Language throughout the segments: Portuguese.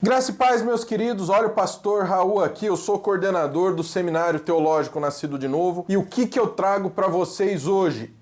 Graça e paz, meus queridos. Olha o pastor Raul aqui, eu sou coordenador do Seminário Teológico Nascido de Novo. E o que eu trago para vocês hoje?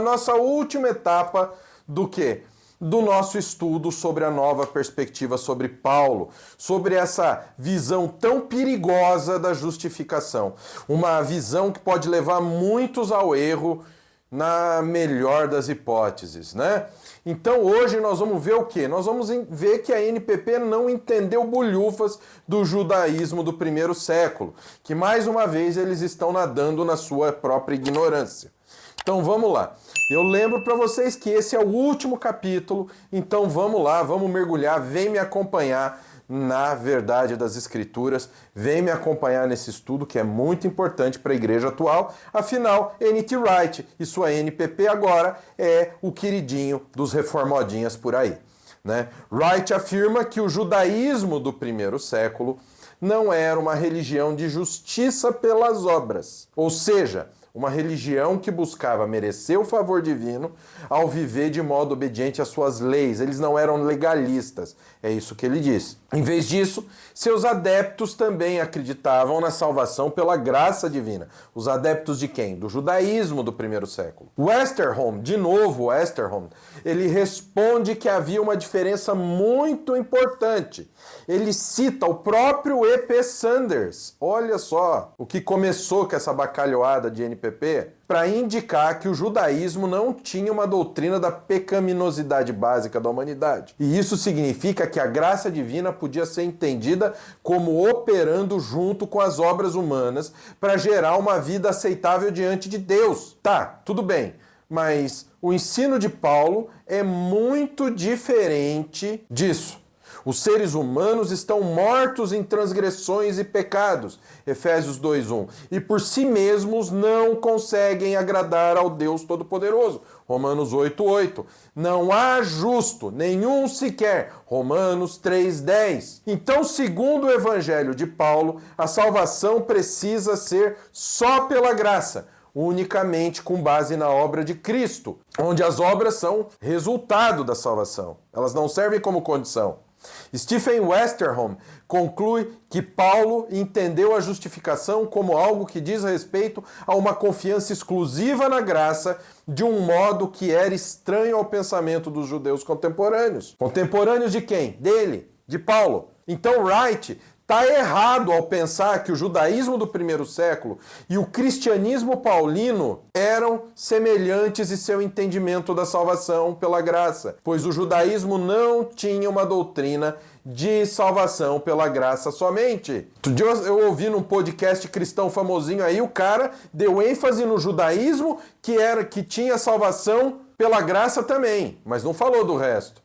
Nossa última etapa do quê? Do nosso estudo sobre a nova perspectiva sobre Paulo, sobre essa visão tão perigosa da justificação. Uma visão que pode levar muitos ao erro, na melhor das hipóteses, né? Então hoje nós vamos ver o quê? Nós vamos ver que a NPP não entendeu bolhufas do judaísmo do primeiro século, que mais uma vez eles estão nadando na sua própria ignorância. Então vamos lá. Eu lembro para vocês que esse é o último capítulo, então vamos lá, vamos mergulhar, vem me acompanhar na verdade das Escrituras, vem me acompanhar nesse estudo que é muito importante para a igreja atual. Afinal, N.T. Wright e sua NPP agora é o queridinho dos reformodinhas por aí, né? Wright afirma que o judaísmo do primeiro século não era uma religião de justiça pelas obras, ou seja, uma religião que buscava merecer o favor divino ao viver de modo obediente às suas leis. Eles não eram legalistas, é isso que ele diz. Em vez disso, seus adeptos também acreditavam na salvação pela graça divina. Os adeptos de quem? Do judaísmo do primeiro século. Westerholm, de novo Westerholm, ele responde que havia uma diferença muito importante. Ele cita o próprio E.P. Sanders, olha só o que começou com essa bacalhoada de NPP, para indicar que o judaísmo não tinha uma doutrina da pecaminosidade básica da humanidade. E isso significa que a graça divina podia ser entendida como operando junto com as obras humanas para gerar uma vida aceitável diante de Deus. Tá, tudo bem, mas o ensino de Paulo é muito diferente disso. Os seres humanos estão mortos em transgressões e pecados, Efésios 2:1, e por si mesmos não conseguem agradar ao Deus Todo-Poderoso, Romanos 8:8. Não há justo, nenhum sequer, Romanos 3:10. Então, segundo o Evangelho de Paulo, a salvação precisa ser só pela graça, unicamente com base na obra de Cristo, onde as obras são resultado da salvação. Elas não servem como condição. Stephen Westerholm conclui que Paulo entendeu a justificação como algo que diz respeito a uma confiança exclusiva na graça de um modo que era estranho ao pensamento dos judeus contemporâneos. Contemporâneos de quem? Dele, de Paulo. Então Wright está errado ao pensar que o judaísmo do primeiro século e o cristianismo paulino eram semelhantes em seu entendimento da salvação pela graça, pois o judaísmo não tinha uma doutrina de salvação pela graça somente. Outro dia eu ouvi num podcast cristão famosinho aí, o cara deu ênfase no judaísmo que tinha salvação pela graça também, mas não falou do resto.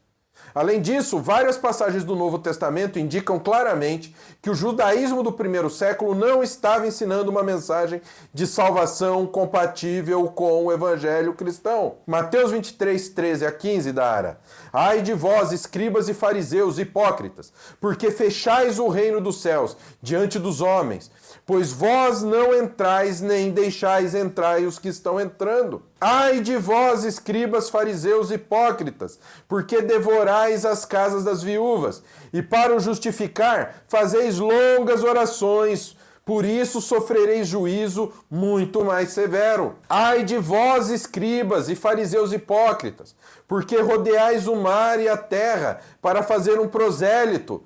Além disso, várias passagens do Novo Testamento indicam claramente que o judaísmo do primeiro século não estava ensinando uma mensagem de salvação compatível com o evangelho cristão. Mateus 23, 13 a 15, Dara. Ai de vós, escribas e fariseus hipócritas, porque fechais o reino dos céus diante dos homens, pois vós não entrais nem deixais entrar os que estão entrando. Ai de vós, escribas, fariseus hipócritas, porque devorais as casas das viúvas, e para o justificar fazeis longas orações, por isso sofrereis juízo muito mais severo. Ai de vós, escribas e fariseus hipócritas, porque rodeais o mar e a terra para fazer um prosélito,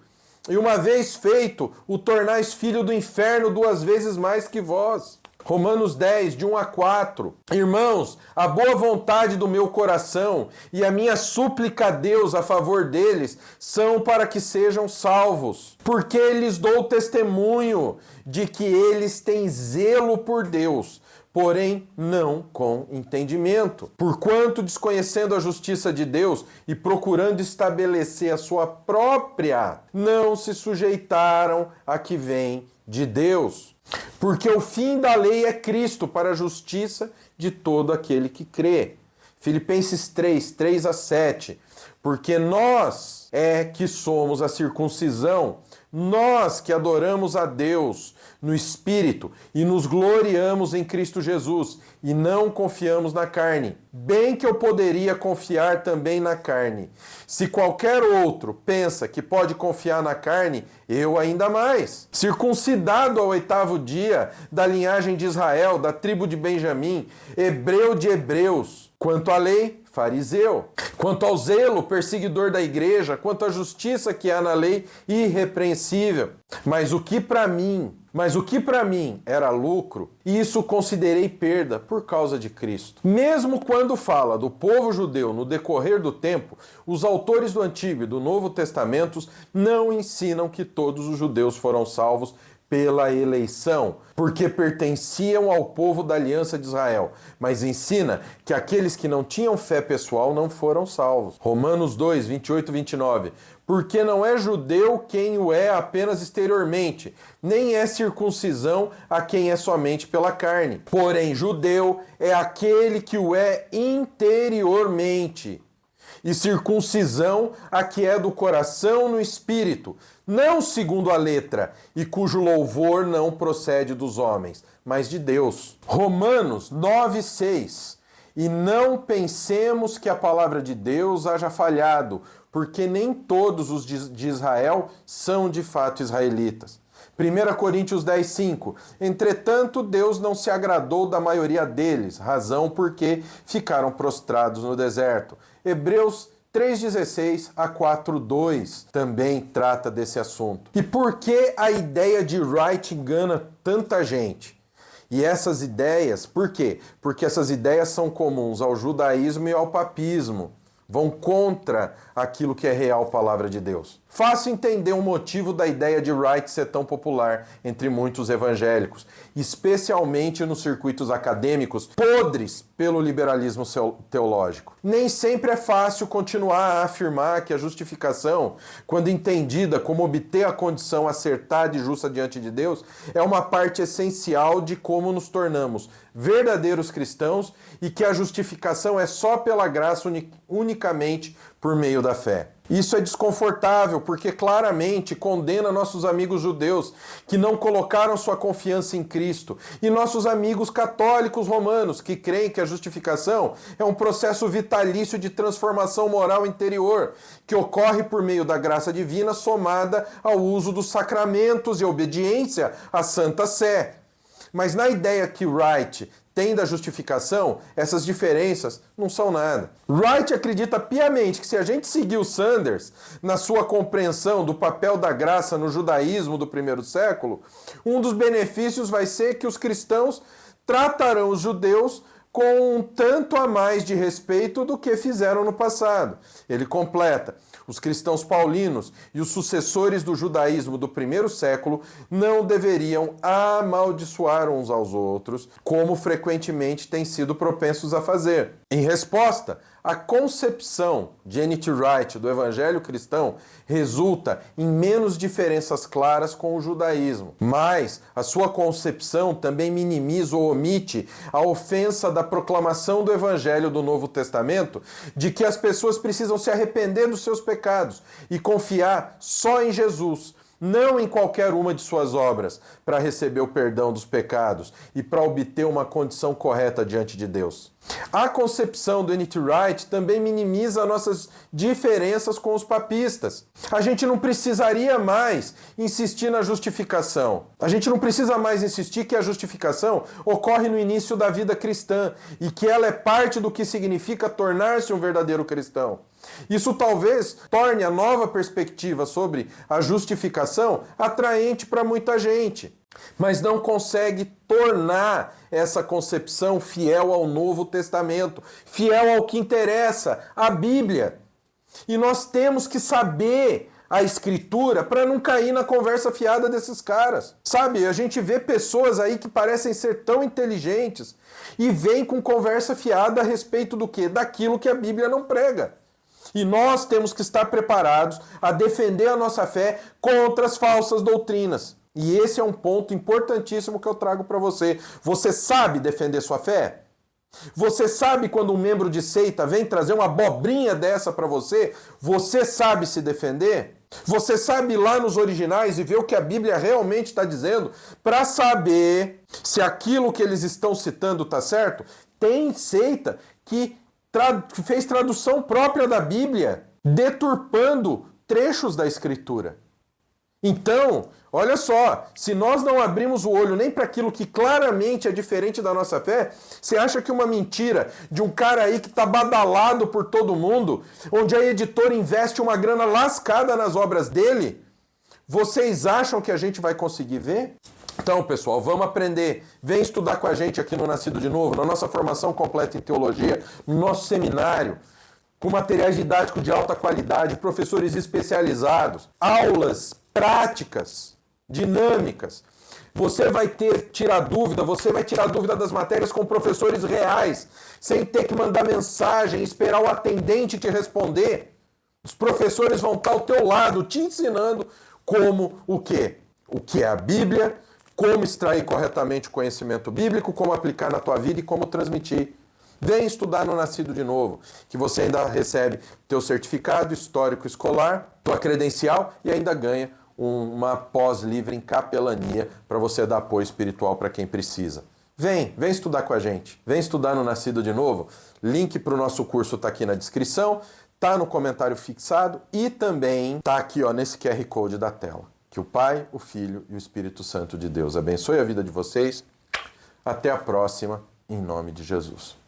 e uma vez feito, o tornais filho do inferno 2 vezes mais que vós. Romanos 10, de 1 a 4. Irmãos, a boa vontade do meu coração e a minha súplica a Deus a favor deles são para que sejam salvos, porque lhes dou testemunho de que eles têm zelo por Deus, porém não com entendimento. Porquanto, desconhecendo a justiça de Deus e procurando estabelecer a sua própria, não se sujeitaram a que vem de Deus. Porque o fim da lei é Cristo para a justiça de todo aquele que crê. Filipenses 3, 3 a 7. porque nós é que somos a circuncisão, nós que adoramos a Deus no Espírito e nos gloriamos em Cristo Jesus e não confiamos na carne. Bem que eu poderia confiar também na carne. Se qualquer outro pensa que pode confiar na carne, eu ainda mais. Circuncidado ao 8º dia, da linhagem de Israel, da tribo de Benjamim, hebreu de hebreus. Quanto à lei, fariseu. Quanto ao zelo, perseguidor da igreja. Quanto à justiça que há na lei, irrepreensível. Mas o que para mim era lucro, isso considerei perda por causa de Cristo. Mesmo quando fala do povo judeu no decorrer do tempo, os autores do Antigo e do Novo Testamentos não ensinam que todos os judeus foram salvos pela eleição, porque pertenciam ao povo da aliança de Israel, mas ensina que aqueles que não tinham fé pessoal não foram salvos. Romanos 2, 28 e 29. Porque não é judeu quem o é apenas exteriormente, nem é circuncisão a quem é somente pela carne. Porém, judeu é aquele que o é interiormente, e circuncisão a que é do coração no espírito, não segundo a letra, e cujo louvor não procede dos homens, mas de Deus. Romanos 9:6. E não pensemos que a palavra de Deus haja falhado, porque nem todos os de Israel são de fato israelitas. 1 Coríntios 10:5. Entretanto, Deus não se agradou da maioria deles, razão porque ficaram prostrados no deserto. Hebreus 3:16 a 4:2 também trata desse assunto. E por que a ideia de Wright engana tanta gente? E essas ideias, por quê? Porque essas ideias são comuns ao judaísmo e ao papismo. Vão contra aquilo que é real palavra de Deus. Fácil entender o motivo da ideia de Wright ser tão popular entre muitos evangélicos, especialmente nos circuitos acadêmicos podres pelo liberalismo teológico. Nem sempre é fácil continuar a afirmar que a justificação, quando entendida como obter a condição acertada e justa diante de Deus, é uma parte essencial de como nos tornamos verdadeiros cristãos e que a justificação é só pela graça unicamente por meio da fé. Isso é desconfortável porque claramente condena nossos amigos judeus que não colocaram sua confiança em Cristo e nossos amigos católicos romanos que creem que a justificação é um processo vitalício de transformação moral interior que ocorre por meio da graça divina somada ao uso dos sacramentos e obediência à Santa Sé. Mas na ideia que Wright tem da justificação, essas diferenças não são nada. Wright acredita piamente que se a gente seguir o Sanders na sua compreensão do papel da graça no judaísmo do primeiro século, um dos benefícios vai ser que os cristãos tratarão os judeus com um tanto a mais de respeito do que fizeram no passado. Ele completa: os cristãos paulinos e os sucessores do judaísmo do primeiro século não deveriam amaldiçoar uns aos outros, como frequentemente têm sido propensos a fazer. Em resposta, a concepção de N.T. Wright do evangelho cristão resulta em menos diferenças claras com o judaísmo, mas a sua concepção também minimiza ou omite a ofensa da proclamação do evangelho do Novo Testamento de que as pessoas precisam se arrepender dos seus pecados e confiar só em Jesus, não em qualquer uma de suas obras, para receber o perdão dos pecados e para obter uma condição correta diante de Deus. A concepção do N.T. Wright também minimiza nossas diferenças com os papistas. A gente não precisaria mais insistir na justificação. A gente não precisa mais insistir que a justificação ocorre no início da vida cristã e que ela é parte do que significa tornar-se um verdadeiro cristão. Isso talvez torne a nova perspectiva sobre a justificação atraente para muita gente, mas não consegue tornar essa concepção fiel ao Novo Testamento, fiel ao que interessa, a Bíblia. E nós temos que saber a Escritura para não cair na conversa fiada desses caras. Sabe, a gente vê pessoas aí que parecem ser tão inteligentes e vêm com conversa fiada a respeito do quê? Daquilo que a Bíblia não prega. E nós temos que estar preparados a defender a nossa fé contra as falsas doutrinas. E esse é um ponto importantíssimo que eu trago para você. Você sabe defender sua fé? Você sabe quando um membro de seita vem trazer uma abobrinha dessa para você, você sabe se defender? Você sabe ir lá nos originais e ver o que a Bíblia realmente está dizendo para saber se aquilo que eles estão citando está certo? Tem seita que fez tradução própria da Bíblia, deturpando trechos da Escritura. Então, olha só, se nós não abrimos o olho nem para aquilo que claramente é diferente da nossa fé, você acha que uma mentira de um cara aí que está badalado por todo mundo, onde a editora investe uma grana lascada nas obras dele, vocês acham que a gente vai conseguir ver? Então, pessoal, vamos aprender. Vem estudar com a gente aqui no Nascido de Novo, na nossa formação completa em teologia, no nosso seminário, com materiais didáticos de alta qualidade, professores especializados, aulas práticas, dinâmicas. Você vai tirar dúvida das matérias com professores reais, sem ter que mandar mensagem, esperar o atendente te responder. Os professores vão estar ao teu lado, te ensinando como o quê? O que é a Bíblia, como extrair corretamente o conhecimento bíblico, como aplicar na tua vida e como transmitir. Vem estudar no Nascido de Novo, que você ainda recebe teu certificado histórico escolar, tua credencial e ainda ganha uma pós-livre em capelania para você dar apoio espiritual para quem precisa. Vem estudar com a gente. Vem estudar no Nascido de Novo. Link para o nosso curso está aqui na descrição, está no comentário fixado e também está aqui nesse QR Code da tela. Que o Pai, o Filho e o Espírito Santo de Deus abençoe a vida de vocês. Até a próxima, em nome de Jesus.